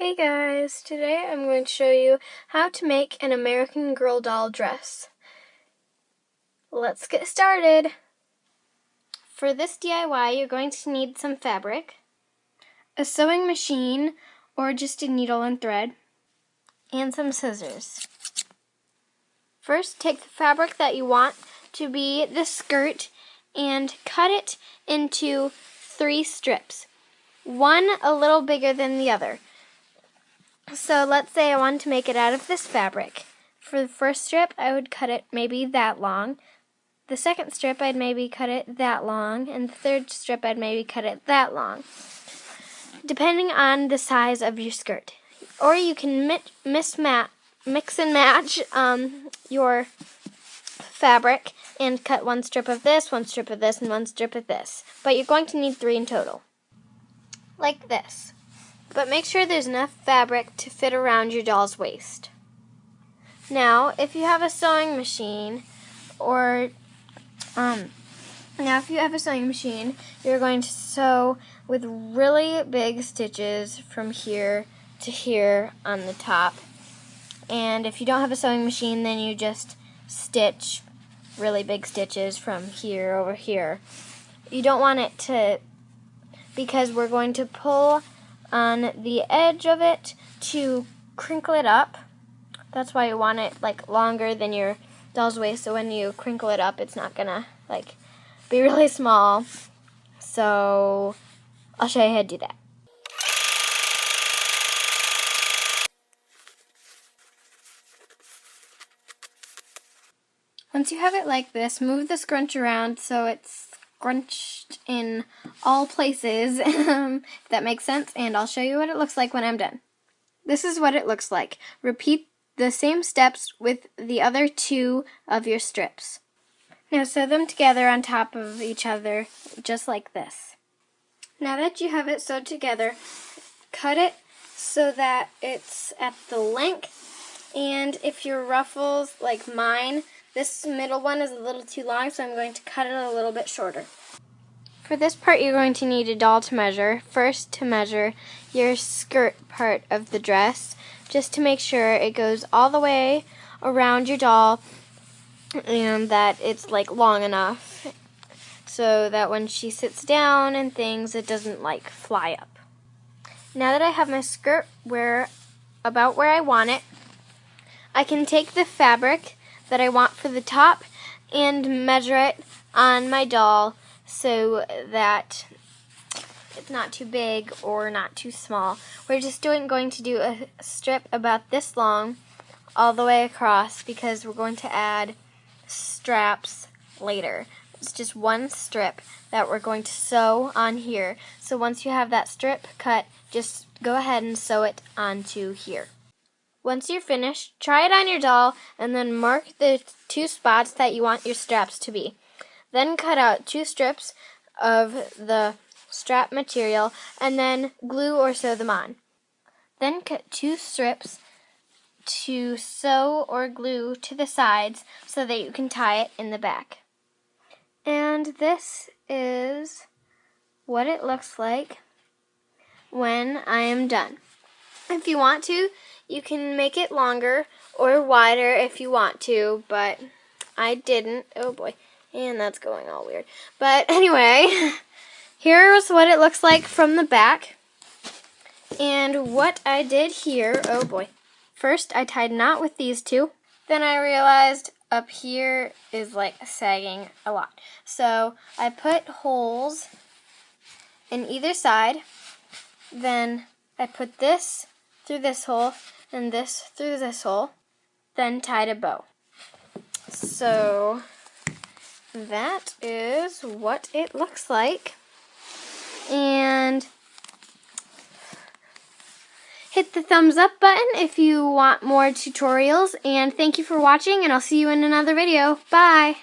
Hey guys, today I'm going to show you how to make an American Girl doll dress. Let's get started. For this DIY, you're going to need some fabric, a sewing machine or just a needle and thread, and some scissors. First, take the fabric that you want to be the skirt and cut it into 3 strips, one a little bigger than the other. So let's say I wanted to make it out of this fabric. For the first strip, I would cut it maybe that long. The second strip, I'd maybe cut it that long. And the third strip, I'd maybe cut it that long, depending on the size of your skirt. Or you can mix and match your fabric and cut one strip of this, one strip of this, and one strip of this. But you're going to need 3 in total, like this. But make sure there's enough fabric to fit around your doll's waist. Now, if you have a sewing machine, you're going to sew with really big stitches from here to here on the top. And if you don't have a sewing machine, then you just stitch really big stitches from here over here. You don't want it to, because we're going to pull on the edge of it to crinkle it up. That's why you want it longer than your doll's waist, so when you crinkle it up, it's not gonna be really small. So I'll show you how to do that. Once you have it like this, move the scrunch around so it's scrunched in all places, if that makes sense, and I'll show you what it looks like when I'm done. This is what it looks like. Repeat the same steps with the other 2 of your strips. Now sew them together on top of each other, just like this. Now that you have it sewed together, cut it so that it's at the length, and if your ruffles, like mine, this middle one is a little too long, so I'm going to cut it a little bit shorter. For this part, you're going to need a doll to measure. First, to measure your skirt part of the dress, just to make sure it goes all the way around your doll and that it's long enough so that when she sits down and things, it doesn't fly up. Now that I have my skirt about where I want it, I can take the fabric that I want for the top and measure it on my doll so that it's not too big or not too small. We're just going to do a strip about this long all the way across because we're going to add straps later. It's just one strip that we're going to sew on here. So once you have that strip cut, just go ahead and sew it onto here. Once you're finished, try it on your doll and then mark the 2 spots that you want your straps to be. Then cut out 2 strips of the strap material and then glue or sew them on. Then cut 2 strips to sew or glue to the sides so that you can tie it in the back. And this is what it looks like when I am done. If you want to, you can make it longer or wider if you want to, but I didn't. Oh boy, and that's going all weird. But anyway, here's what it looks like from the back. And what I did here, oh boy. First, I tied a knot with these 2. Then I realized up here is sagging a lot. So I put holes in either side. Then I put this through this hole and this through this hole. Then tied a bow. So that is what it looks like. And hit the thumbs up button if you want more tutorials. And thank you for watching, and I'll see you in another video. Bye!